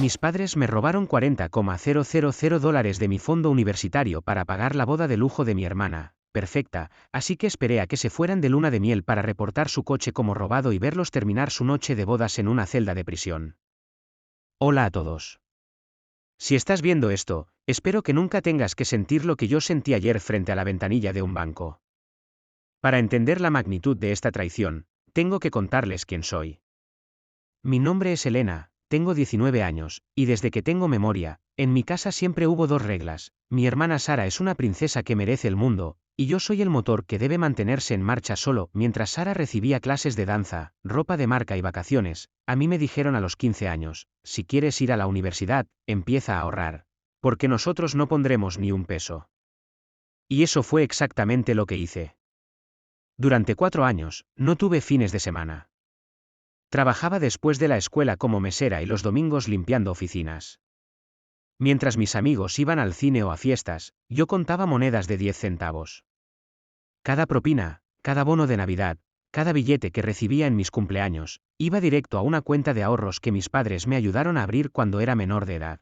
Mis padres me robaron $40,000 de mi fondo universitario para pagar la boda de lujo de mi hermana, perfecta, así que esperé a que se fueran de luna de miel para reportar su coche como robado y verlos terminar su noche de bodas en una celda de prisión. Hola a todos. Si estás viendo esto, espero que nunca tengas que sentir lo que yo sentí ayer frente a la ventanilla de un banco. Para entender la magnitud de esta traición, tengo que contarles quién soy. Mi nombre es Elena, tengo 19 años, y desde que tengo memoria, en mi casa siempre hubo dos reglas: mi hermana Sara es una princesa que merece el mundo, y yo soy el motor que debe mantenerse en marcha solo. Mientras Sara recibía clases de danza, ropa de marca y vacaciones, a mí me dijeron a los 15 años, si quieres ir a la universidad, empieza a ahorrar. Porque nosotros no pondremos ni un peso. Y eso fue exactamente lo que hice. Durante 4 años, no tuve fines de semana. Trabajaba después de la escuela como mesera y los domingos limpiando oficinas. Mientras mis amigos iban al cine o a fiestas, yo contaba monedas de 10 centavos. Cada propina, cada bono de Navidad, cada billete que recibía en mis cumpleaños, iba directo a una cuenta de ahorros que mis padres me ayudaron a abrir cuando era menor de edad.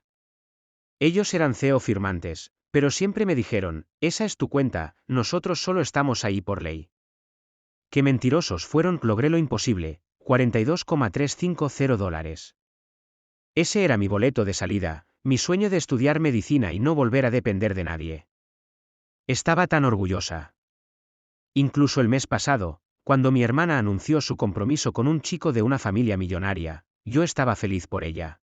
Ellos eran CEO firmantes, pero siempre me dijeron, esa es tu cuenta, nosotros solo estamos ahí por ley. Qué mentirosos fueron. Logré lo imposible, $42,350. Ese era mi boleto de salida, mi sueño de estudiar medicina y no volver a depender de nadie. Estaba tan orgullosa. Incluso el mes pasado, cuando mi hermana anunció su compromiso con un chico de una familia millonaria, yo estaba feliz por ella.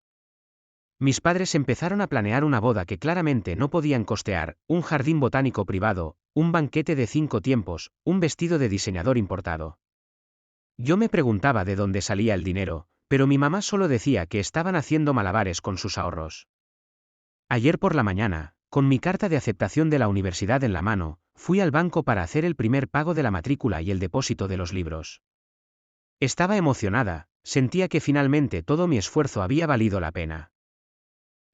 Mis padres empezaron a planear una boda que claramente no podían costear: un jardín botánico privado, un banquete de 5 tiempos, un vestido de diseñador importado. Yo me preguntaba de dónde salía el dinero, pero mi mamá solo decía que estaban haciendo malabares con sus ahorros. Ayer por la mañana, con mi carta de aceptación de la universidad en la mano, fui al banco para hacer el primer pago de la matrícula y el depósito de los libros. Estaba emocionada, sentía que finalmente todo mi esfuerzo había valido la pena.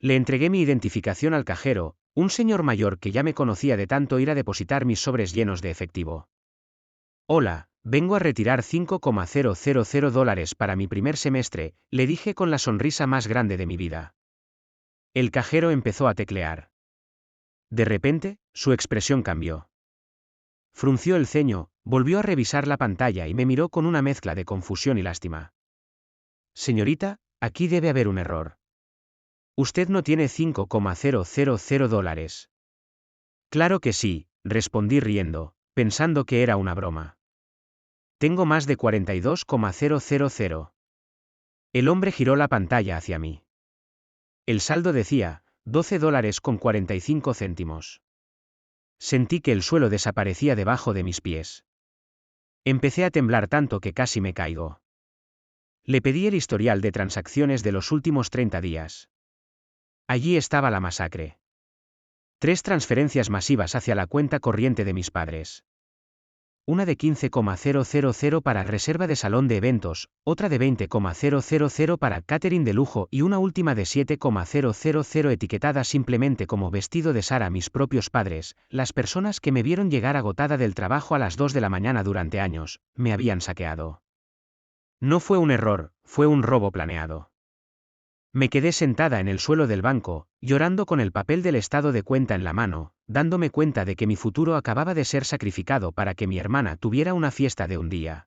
Le entregué mi identificación al cajero, un señor mayor que ya me conocía de tanto ir a depositar mis sobres llenos de efectivo. Hola, vengo a retirar $5,000 para mi primer semestre, le dije con la sonrisa más grande de mi vida. El cajero empezó a teclear. De repente, su expresión cambió. Frunció el ceño, volvió a revisar la pantalla y me miró con una mezcla de confusión y lástima. Señorita, aquí debe haber un error. Usted no tiene $5,000. Claro que sí, respondí riendo, pensando que era una broma. Tengo más de $42,000. El hombre giró la pantalla hacia mí. El saldo decía, $12,45. Sentí que el suelo desaparecía debajo de mis pies. Empecé a temblar tanto que casi me caigo. Le pedí el historial de transacciones de los últimos 30 días. Allí estaba la masacre. 3 transferencias masivas hacia la cuenta corriente de mis padres. Una de $15,000 para reserva de salón de eventos, otra de $20,000 para catering de lujo y una última de $7,000 etiquetada simplemente como vestido de Sara. Mis propios padres, las personas que me vieron llegar agotada del trabajo a las 2 de la mañana durante años, me habían saqueado. No fue un error, fue un robo planeado. Me quedé sentada en el suelo del banco, llorando con el papel del estado de cuenta en la mano, dándome cuenta de que mi futuro acababa de ser sacrificado para que mi hermana tuviera una fiesta de un día.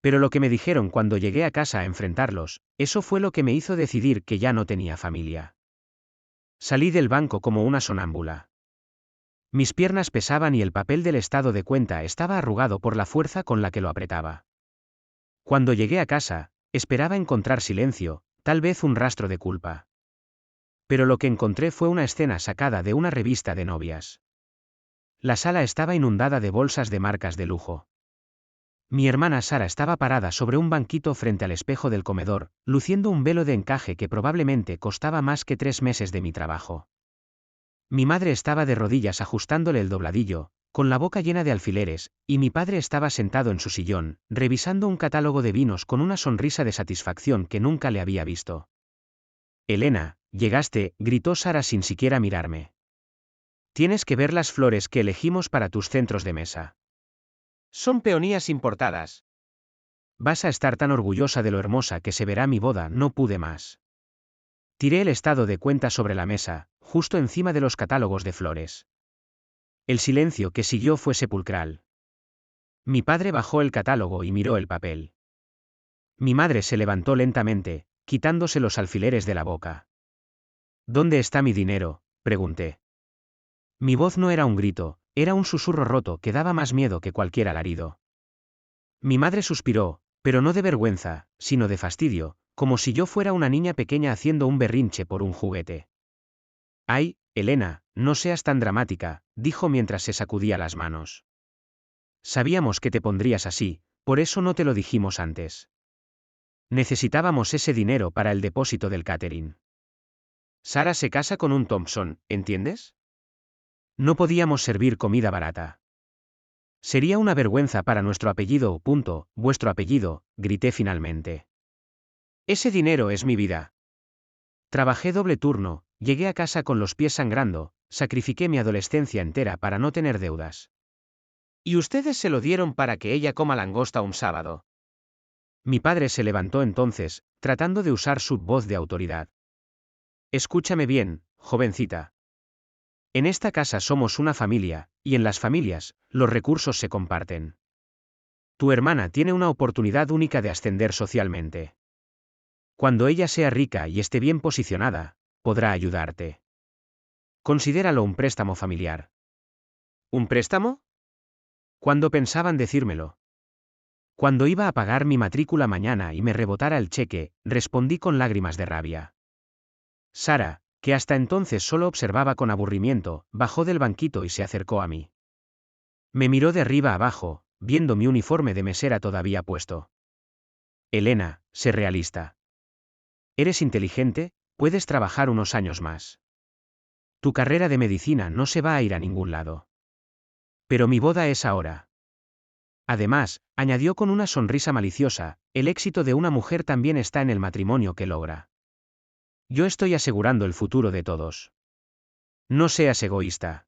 Pero lo que me dijeron cuando llegué a casa a enfrentarlos, eso fue lo que me hizo decidir que ya no tenía familia. Salí del banco como una sonámbula. Mis piernas pesaban y el papel del estado de cuenta estaba arrugado por la fuerza con la que lo apretaba. Cuando llegué a casa, esperaba encontrar silencio, tal vez un rastro de culpa. Pero lo que encontré fue una escena sacada de una revista de novias. La sala estaba inundada de bolsas de marcas de lujo. Mi hermana Sara estaba parada sobre un banquito frente al espejo del comedor, luciendo un velo de encaje que probablemente costaba más que 3 meses de mi trabajo. Mi madre estaba de rodillas ajustándole el dobladillo, con la boca llena de alfileres, y mi padre estaba sentado en su sillón, revisando un catálogo de vinos con una sonrisa de satisfacción que nunca le había visto. Elena, llegaste, gritó Sara sin siquiera mirarme. Tienes que ver las flores que elegimos para tus centros de mesa. Son peonías importadas. Vas a estar tan orgullosa de lo hermosa que se verá mi boda. No pude más. Tiré el estado de cuenta sobre la mesa, justo encima de los catálogos de flores. El silencio que siguió fue sepulcral. Mi padre bajó el catálogo y miró el papel. Mi madre se levantó lentamente, quitándose los alfileres de la boca. ¿Dónde está mi dinero?, pregunté. Mi voz no era un grito, era un susurro roto que daba más miedo que cualquier alarido. Mi madre suspiró, pero no de vergüenza, sino de fastidio, como si yo fuera una niña pequeña haciendo un berrinche por un juguete. Ay, Elena, no seas tan dramática, dijo mientras se sacudía las manos. Sabíamos que te pondrías así, por eso no te lo dijimos antes. Necesitábamos ese dinero para el depósito del catering. Sara se casa con un Thompson, ¿entiendes? No podíamos servir comida barata. Sería una vergüenza para nuestro apellido, vuestro apellido, grité finalmente. Ese dinero es mi vida. Trabajé doble turno, llegué a casa con los pies sangrando, sacrifiqué mi adolescencia entera para no tener deudas. ¿Y ustedes se lo dieron para que ella coma langosta un sábado? Mi padre se levantó entonces, tratando de usar su voz de autoridad. Escúchame bien, jovencita. En esta casa somos una familia, y en las familias, los recursos se comparten. Tu hermana tiene una oportunidad única de ascender socialmente. Cuando ella sea rica y esté bien posicionada, podrá ayudarte. Considéralo un préstamo familiar. ¿Un préstamo? ¿Cuándo pensaban decírmelo? Cuando iba a pagar mi matrícula mañana y me rebotara el cheque, respondí con lágrimas de rabia. Sara, que hasta entonces solo observaba con aburrimiento, bajó del banquito y se acercó a mí. Me miró de arriba abajo, viendo mi uniforme de mesera todavía puesto. Elena, sé realista. Eres inteligente, puedes trabajar unos años más. Tu carrera de medicina no se va a ir a ningún lado. Pero mi boda es ahora. Además, añadió con una sonrisa maliciosa, el éxito de una mujer también está en el matrimonio que logra. Yo estoy asegurando el futuro de todos. No seas egoísta.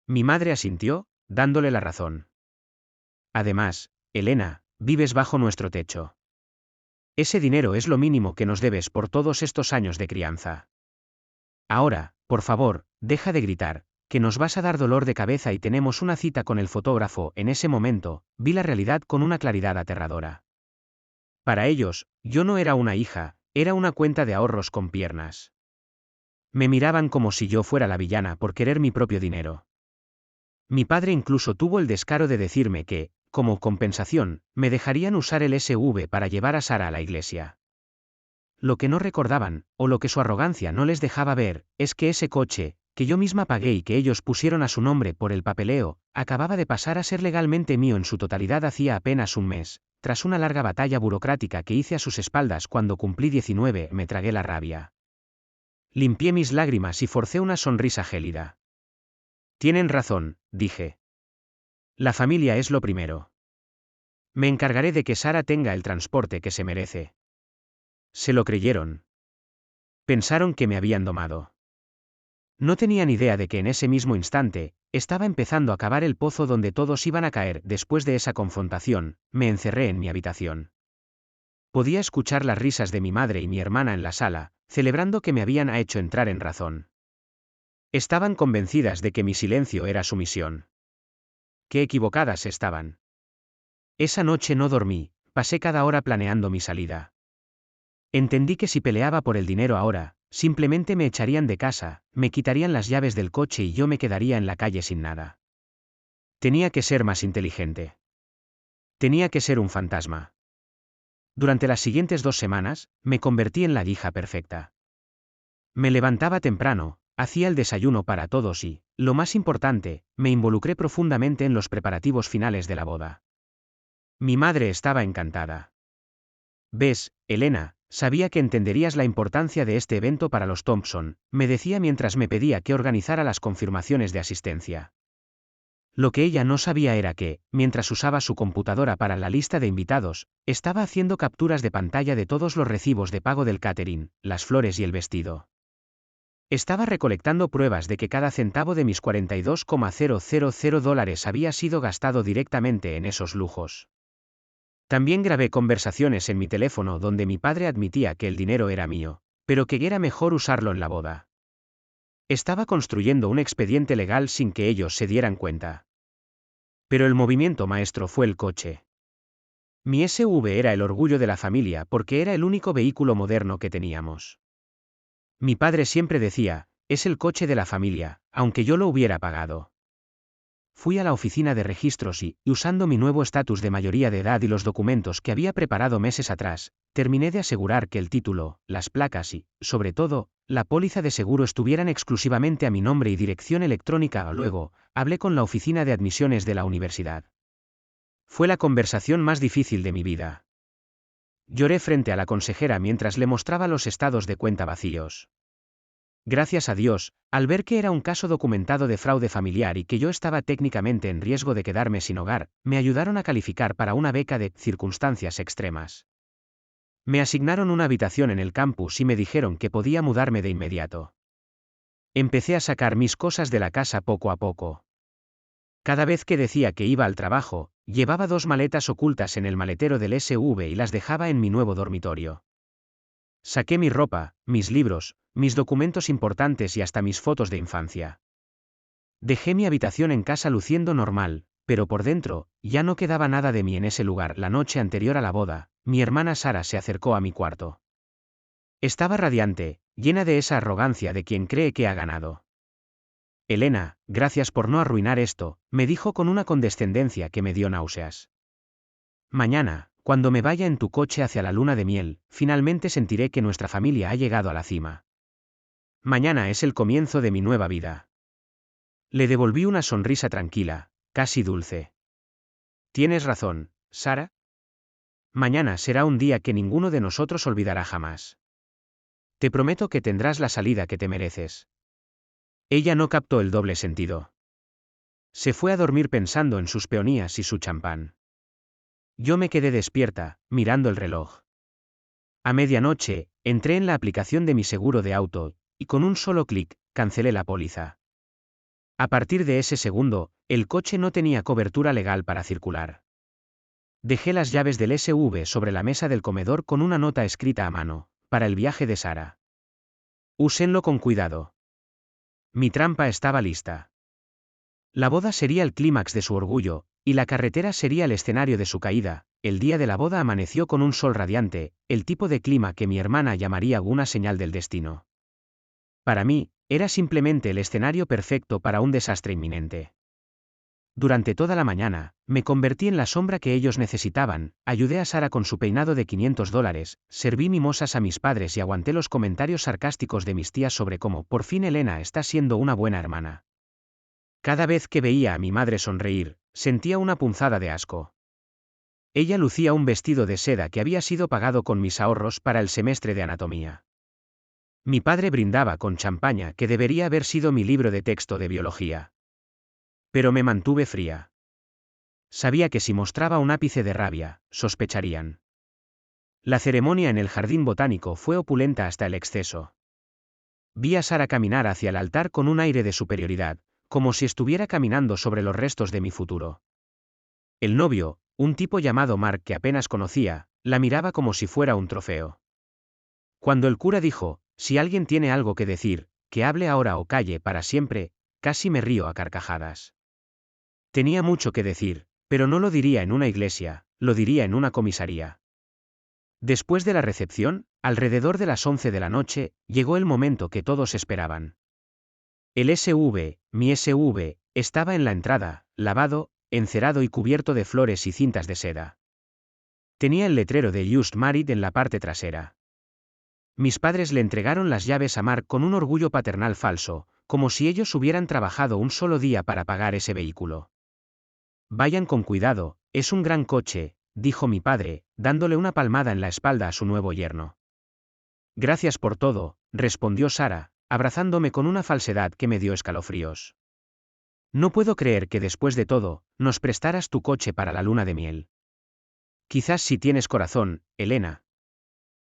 Mi madre asintió, dándole la razón. Además, Elena, vives bajo nuestro techo. Ese dinero es lo mínimo que nos debes por todos estos años de crianza. Ahora, por favor, deja de gritar, que nos vas a dar dolor de cabeza y tenemos una cita con el fotógrafo. En ese momento, vi la realidad con una claridad aterradora. Para ellos, yo no era una hija, era una cuenta de ahorros con piernas. Me miraban como si yo fuera la villana por querer mi propio dinero. Mi padre incluso tuvo el descaro de decirme que, como compensación, me dejarían usar el SV para llevar a Sara a la iglesia. Lo que no recordaban, o lo que su arrogancia no les dejaba ver, es que ese coche, que yo misma pagué y que ellos pusieron a su nombre por el papeleo, acababa de pasar a ser legalmente mío en su totalidad hacía apenas un mes. Tras una larga batalla burocrática que hice a sus espaldas cuando cumplí 19, me tragué la rabia. Limpié mis lágrimas y forcé una sonrisa gélida. Tienen razón, dije. La familia es lo primero. Me encargaré de que Sara tenga el transporte que se merece. Se lo creyeron. Pensaron que me habían domado. No tenían idea de que en ese mismo instante, estaba empezando a cavar el pozo donde todos iban a caer. Después de esa confrontación, me encerré en mi habitación. Podía escuchar las risas de mi madre y mi hermana en la sala, celebrando que me habían hecho entrar en razón. Estaban convencidas de que mi silencio era su misión. Qué equivocadas estaban. Esa noche no dormí, pasé cada hora planeando mi salida. Entendí que si peleaba por el dinero ahora, simplemente me echarían de casa, me quitarían las llaves del coche y yo me quedaría en la calle sin nada. Tenía que ser más inteligente. Tenía que ser un fantasma. Durante las siguientes 2 semanas, me convertí en la hija perfecta. Me levantaba temprano, hacía el desayuno para todos y, lo más importante, me involucré profundamente en los preparativos finales de la boda. Mi madre estaba encantada. «Ves, Elena, sabía que entenderías la importancia de este evento para los Thompson», me decía mientras me pedía que organizara las confirmaciones de asistencia. Lo que ella no sabía era que, mientras usaba su computadora para la lista de invitados, estaba haciendo capturas de pantalla de todos los recibos de pago del catering, las flores y el vestido. Estaba recolectando pruebas de que cada centavo de mis $42,000 había sido gastado directamente en esos lujos. También grabé conversaciones en mi teléfono donde mi padre admitía que el dinero era mío, pero que era mejor usarlo en la boda. Estaba construyendo un expediente legal sin que ellos se dieran cuenta. Pero el movimiento maestro fue el coche. Mi SUV era el orgullo de la familia porque era el único vehículo moderno que teníamos. Mi padre siempre decía, es el coche de la familia, aunque yo lo hubiera pagado. Fui a la oficina de registros y, usando mi nuevo estatus de mayoría de edad y los documentos que había preparado meses atrás, terminé de asegurar que el título, las placas y, sobre todo, la póliza de seguro estuvieran exclusivamente a mi nombre y dirección electrónica. Luego, hablé con la oficina de admisiones de la universidad. Fue la conversación más difícil de mi vida. Lloré frente a la consejera mientras le mostraba los estados de cuenta vacíos. Gracias a Dios, al ver que era un caso documentado de fraude familiar y que yo estaba técnicamente en riesgo de quedarme sin hogar, me ayudaron a calificar para una beca de circunstancias extremas. Me asignaron una habitación en el campus y me dijeron que podía mudarme de inmediato. Empecé a sacar mis cosas de la casa poco a poco. Cada vez que decía que iba al trabajo, llevaba 2 maletas ocultas en el maletero del SUV y las dejaba en mi nuevo dormitorio. Saqué mi ropa, mis libros, mis documentos importantes y hasta mis fotos de infancia. Dejé mi habitación en casa luciendo normal, pero por dentro, ya no quedaba nada de mí en ese lugar. La noche anterior a la boda, mi hermana Sara se acercó a mi cuarto. Estaba radiante, llena de esa arrogancia de quien cree que ha ganado. Elena, gracias por no arruinar esto, me dijo con una condescendencia que me dio náuseas. Mañana, cuando me vaya en tu coche hacia la luna de miel, finalmente sentiré que nuestra familia ha llegado a la cima. Mañana es el comienzo de mi nueva vida. Le devolví una sonrisa tranquila, casi dulce. Tienes razón, Sara. Mañana será un día que ninguno de nosotros olvidará jamás. Te prometo que tendrás la salida que te mereces. Ella no captó el doble sentido. Se fue a dormir pensando en sus peonías y su champán. Yo me quedé despierta, mirando el reloj. A medianoche, entré en la aplicación de mi seguro de auto, y con un solo clic, cancelé la póliza. A partir de ese segundo, el coche no tenía cobertura legal para circular. Dejé las llaves del SUV sobre la mesa del comedor con una nota escrita a mano, para el viaje de Sara. Úsenlo con cuidado. Mi trampa estaba lista. La boda sería el clímax de su orgullo, y la carretera sería el escenario de su caída. El día de la boda amaneció con un sol radiante, el tipo de clima que mi hermana llamaría una señal del destino. Para mí, era simplemente el escenario perfecto para un desastre inminente. Durante toda la mañana, me convertí en la sombra que ellos necesitaban, ayudé a Sara con su peinado de $500, serví mimosas a mis padres y aguanté los comentarios sarcásticos de mis tías sobre cómo por fin Elena está siendo una buena hermana. Cada vez que veía a mi madre sonreír, sentía una punzada de asco. Ella lucía un vestido de seda que había sido pagado con mis ahorros para el semestre de anatomía. Mi padre brindaba con champaña que debería haber sido mi libro de texto de biología. Pero me mantuve fría. Sabía que si mostraba un ápice de rabia, sospecharían. La ceremonia en el jardín botánico fue opulenta hasta el exceso. Vi a Sara caminar hacia el altar con un aire de superioridad, como si estuviera caminando sobre los restos de mi futuro. El novio, un tipo llamado Mark que apenas conocía, la miraba como si fuera un trofeo. Cuando el cura dijo, si alguien tiene algo que decir, que hable ahora o calle para siempre, casi me río a carcajadas. Tenía mucho que decir, pero no lo diría en una iglesia, lo diría en una comisaría. Después de la recepción, alrededor de las 11 de la noche, llegó el momento que todos esperaban. El mi SUV, estaba en la entrada, lavado, encerado y cubierto de flores y cintas de seda. Tenía el letrero de Just Married en la parte trasera. Mis padres le entregaron las llaves a Mark con un orgullo paternal falso, como si ellos hubieran trabajado un solo día para pagar ese vehículo. Vayan con cuidado, es un gran coche, dijo mi padre, dándole una palmada en la espalda a su nuevo yerno. Gracias por todo, respondió Sara, abrazándome con una falsedad que me dio escalofríos. No puedo creer que después de todo, nos prestaras tu coche para la luna de miel. Quizás si tienes corazón, Elena.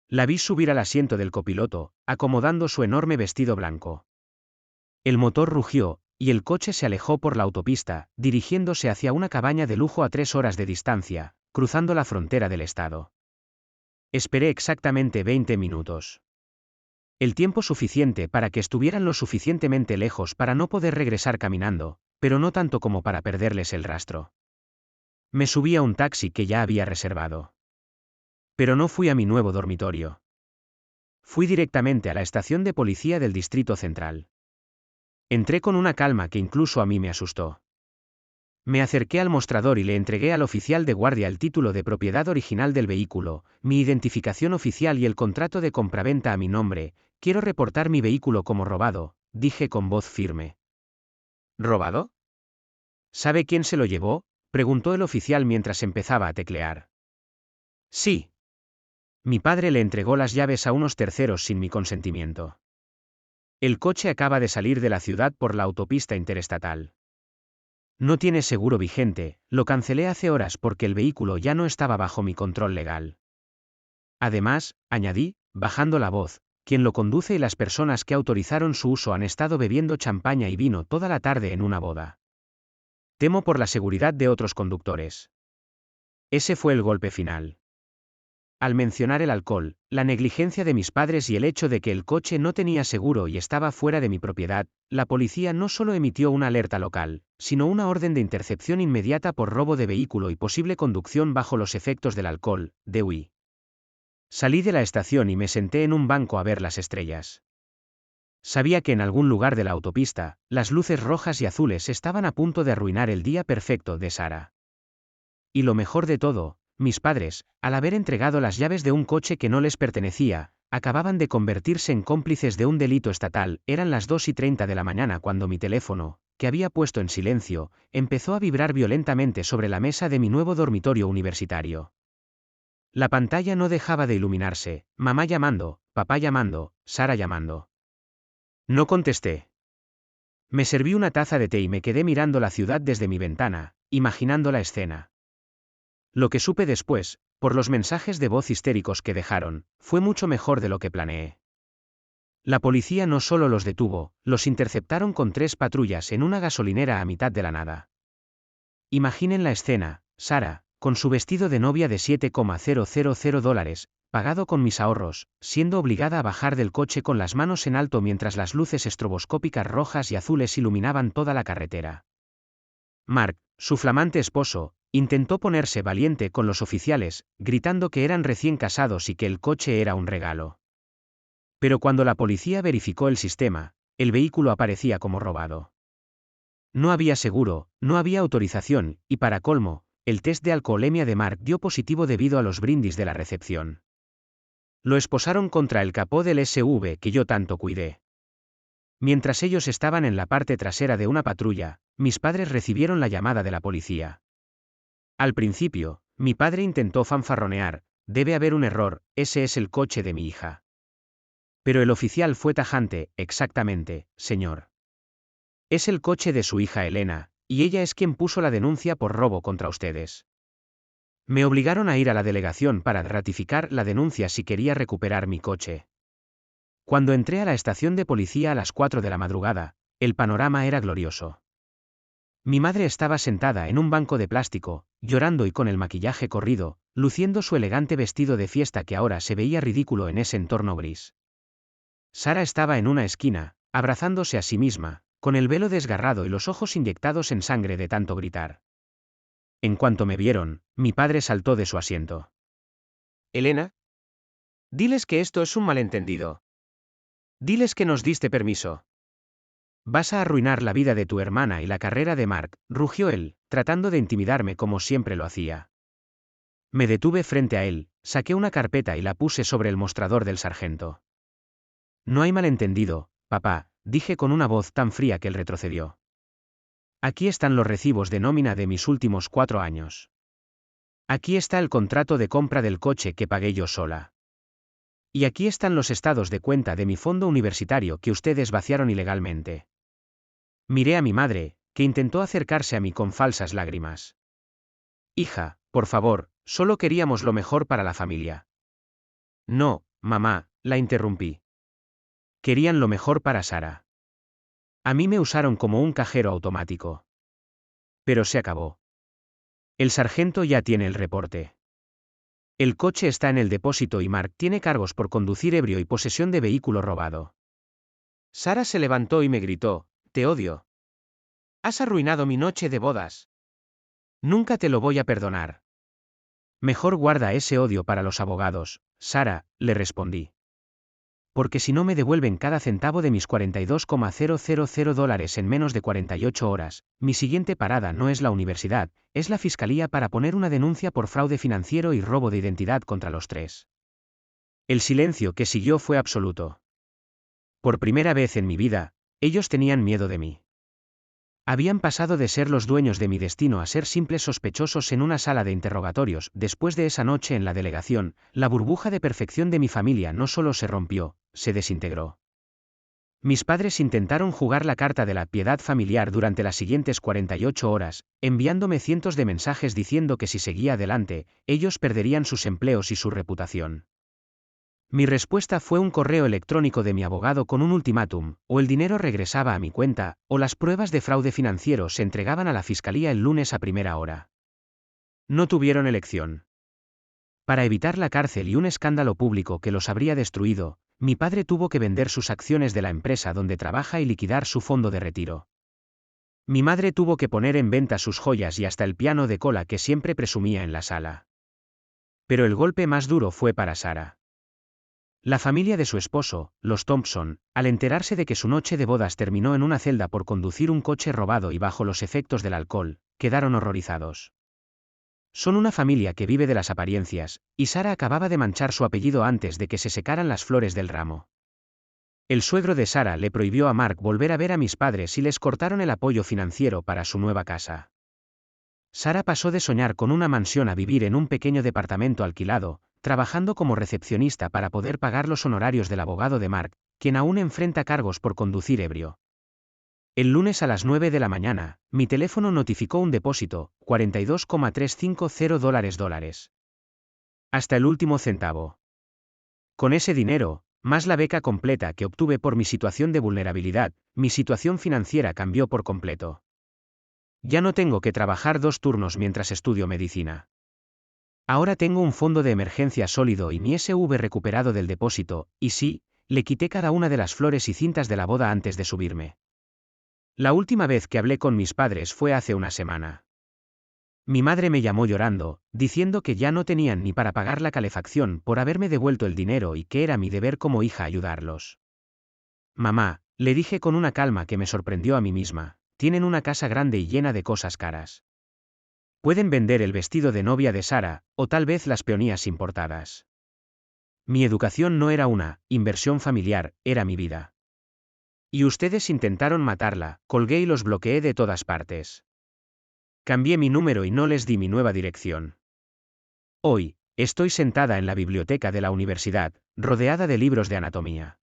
La vi subir al asiento del copiloto, acomodando su enorme vestido blanco. El motor rugió, y el coche se alejó por la autopista, dirigiéndose hacia una cabaña de lujo a 3 horas de distancia, cruzando la frontera del estado. Esperé exactamente 20 minutos. El tiempo suficiente para que estuvieran lo suficientemente lejos para no poder regresar caminando, pero no tanto como para perderles el rastro. Me subí a un taxi que ya había reservado. Pero no fui a mi nuevo dormitorio. Fui directamente a la estación de policía del Distrito Central. Entré con una calma que incluso a mí me asustó. Me acerqué al mostrador y le entregué al oficial de guardia el título de propiedad original del vehículo, mi identificación oficial y el contrato de compraventa a mi nombre. Quiero reportar mi vehículo como robado, dije con voz firme. ¿Robado? ¿Sabe quién se lo llevó?, preguntó el oficial mientras empezaba a teclear. Sí. Mi padre le entregó las llaves a unos terceros sin mi consentimiento. El coche acaba de salir de la ciudad por la autopista interestatal. No tiene seguro vigente, lo cancelé hace horas porque el vehículo ya no estaba bajo mi control legal. Además, añadí, bajando la voz, quien lo conduce y las personas que autorizaron su uso han estado bebiendo champaña y vino toda la tarde en una boda. Temo por la seguridad de otros conductores. Ese fue el golpe final. Al mencionar el alcohol, la negligencia de mis padres y el hecho de que el coche no tenía seguro y estaba fuera de mi propiedad, la policía no solo emitió una alerta local, sino una orden de intercepción inmediata por robo de vehículo y posible conducción bajo los efectos del alcohol, DUI. Salí de la estación y me senté en un banco a ver las estrellas. Sabía que en algún lugar de la autopista, las luces rojas y azules estaban a punto de arruinar el día perfecto de Sara. Y lo mejor de todo, mis padres, al haber entregado las llaves de un coche que no les pertenecía, acababan de convertirse en cómplices de un delito estatal. Eran las 2:30 de la mañana cuando mi teléfono, que había puesto en silencio, empezó a vibrar violentamente sobre la mesa de mi nuevo dormitorio universitario. La pantalla no dejaba de iluminarse, mamá llamando, papá llamando, Sara llamando. No contesté. Me serví una taza de té y me quedé mirando la ciudad desde mi ventana, imaginando la escena. Lo que supe después, por los mensajes de voz histéricos que dejaron, fue mucho mejor de lo que planeé. La policía no solo los detuvo, los interceptaron con 3 patrullas en una gasolinera a mitad de la nada. Imaginen la escena, Sara, con su vestido de novia de $7,000, pagado con mis ahorros, siendo obligada a bajar del coche con las manos en alto mientras las luces estroboscópicas rojas y azules iluminaban toda la carretera. Mark, su flamante esposo, intentó ponerse valiente con los oficiales, gritando que eran recién casados y que el coche era un regalo. Pero cuando la policía verificó el sistema, el vehículo aparecía como robado. No había seguro, no había autorización, y para colmo, el test de alcoholemia de Mark dio positivo debido a los brindis de la recepción. Lo esposaron contra el capó del SUV que yo tanto cuidé. Mientras ellos estaban en la parte trasera de una patrulla, mis padres recibieron la llamada de la policía. Al principio, mi padre intentó fanfarronear, debe haber un error, ese es el coche de mi hija. Pero el oficial fue tajante, exactamente, señor. Es el coche de su hija Elena, y ella es quien puso la denuncia por robo contra ustedes. Me obligaron a ir a la delegación para ratificar la denuncia si quería recuperar mi coche. Cuando entré a la estación de policía a las 4 de la madrugada, el panorama era glorioso. Mi madre estaba sentada en un banco de plástico, llorando y con el maquillaje corrido, luciendo su elegante vestido de fiesta que ahora se veía ridículo en ese entorno gris. Sara estaba en una esquina, abrazándose a sí misma, con el velo desgarrado y los ojos inyectados en sangre de tanto gritar. En cuanto me vieron, mi padre saltó de su asiento. Elena, diles que esto es un malentendido. Diles que nos diste permiso. Vas a arruinar la vida de tu hermana y la carrera de Mark, rugió él, tratando de intimidarme como siempre lo hacía. Me detuve frente a él, saqué una carpeta y la puse sobre el mostrador del sargento. No hay malentendido, papá, dije con una voz tan fría que él retrocedió. Aquí están los recibos de nómina de mis últimos 4 años. Aquí está el contrato de compra del coche que pagué yo sola. Y aquí están los estados de cuenta de mi fondo universitario que ustedes vaciaron ilegalmente. Miré a mi madre, que intentó acercarse a mí con falsas lágrimas. Hija, por favor, solo queríamos lo mejor para la familia. No, mamá, la interrumpí. Querían lo mejor para Sara. A mí me usaron como un cajero automático. Pero se acabó. El sargento ya tiene el reporte. El coche está en el depósito y Mark tiene cargos por conducir ebrio y posesión de vehículo robado. Sara se levantó y me gritó, «Te odio. Has arruinado mi noche de bodas. Nunca te lo voy a perdonar». Mejor guarda ese odio para los abogados, Sara, le respondí. Porque si no me devuelven cada centavo de mis $42,000 en menos de 48 horas, mi siguiente parada no es la universidad, es la fiscalía para poner una denuncia por fraude financiero y robo de identidad contra los tres. El silencio que siguió fue absoluto. Por primera vez en mi vida, ellos tenían miedo de mí. Habían pasado de ser los dueños de mi destino a ser simples sospechosos en una sala de interrogatorios. Después de esa noche en la delegación, la burbuja de perfección de mi familia no solo se rompió, se desintegró. Mis padres intentaron jugar la carta de la piedad familiar durante las siguientes 48 horas, enviándome cientos de mensajes diciendo que si seguía adelante, ellos perderían sus empleos y su reputación. Mi respuesta fue un correo electrónico de mi abogado con un ultimátum: o el dinero regresaba a mi cuenta, o las pruebas de fraude financiero se entregaban a la fiscalía el lunes a primera hora. No tuvieron elección. Para evitar la cárcel y un escándalo público que los habría destruido, mi padre tuvo que vender sus acciones de la empresa donde trabaja y liquidar su fondo de retiro. Mi madre tuvo que poner en venta sus joyas y hasta el piano de cola que siempre presumía en la sala. Pero el golpe más duro fue para Sara. La familia de su esposo, los Thompson, al enterarse de que su noche de bodas terminó en una celda por conducir un coche robado y bajo los efectos del alcohol, quedaron horrorizados. Son una familia que vive de las apariencias, y Sara acababa de manchar su apellido antes de que se secaran las flores del ramo. El suegro de Sara le prohibió a Mark volver a ver a mis padres y les cortaron el apoyo financiero para su nueva casa. Sara pasó de soñar con una mansión a vivir en un pequeño departamento alquilado, trabajando como recepcionista para poder pagar los honorarios del abogado de Mark, quien aún enfrenta cargos por conducir ebrio. El lunes a las 9 de la mañana, mi teléfono notificó un depósito, $42,350. Hasta el último centavo. Con ese dinero, más la beca completa que obtuve por mi situación de vulnerabilidad, mi situación financiera cambió por completo. Ya no tengo que trabajar 2 turnos mientras estudio medicina. Ahora tengo un fondo de emergencia sólido y mi SV recuperado del depósito, y sí, le quité cada una de las flores y cintas de la boda antes de subirme. La última vez que hablé con mis padres fue hace una semana. Mi madre me llamó llorando, diciendo que ya no tenían ni para pagar la calefacción por haberme devuelto el dinero y que era mi deber como hija ayudarlos. Mamá, le dije con una calma que me sorprendió a mí misma, tienen una casa grande y llena de cosas caras. Pueden vender el vestido de novia de Sara, o tal vez las peonías importadas. Mi educación no era una inversión familiar, era mi vida. Y ustedes intentaron matarla, colgué y los bloqueé de todas partes. Cambié mi número y no les di mi nueva dirección. Hoy, estoy sentada en la biblioteca de la universidad, rodeada de libros de anatomía.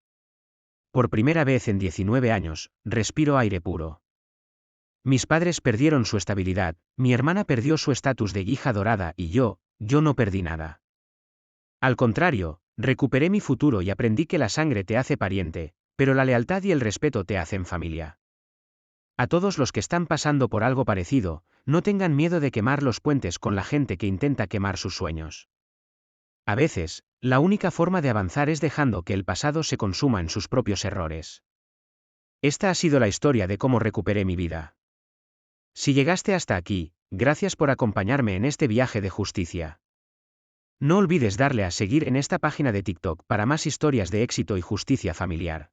Por primera vez en 19 años, respiro aire puro. Mis padres perdieron su estabilidad, mi hermana perdió su estatus de hija dorada y yo no perdí nada. Al contrario, recuperé mi futuro y aprendí que la sangre te hace pariente, pero la lealtad y el respeto te hacen familia. A todos los que están pasando por algo parecido, no tengan miedo de quemar los puentes con la gente que intenta quemar sus sueños. A veces, la única forma de avanzar es dejando que el pasado se consuma en sus propios errores. Esta ha sido la historia de cómo recuperé mi vida. Si llegaste hasta aquí, gracias por acompañarme en este viaje de justicia. No olvides darle a seguir en esta página de TikTok para más historias de éxito y justicia familiar.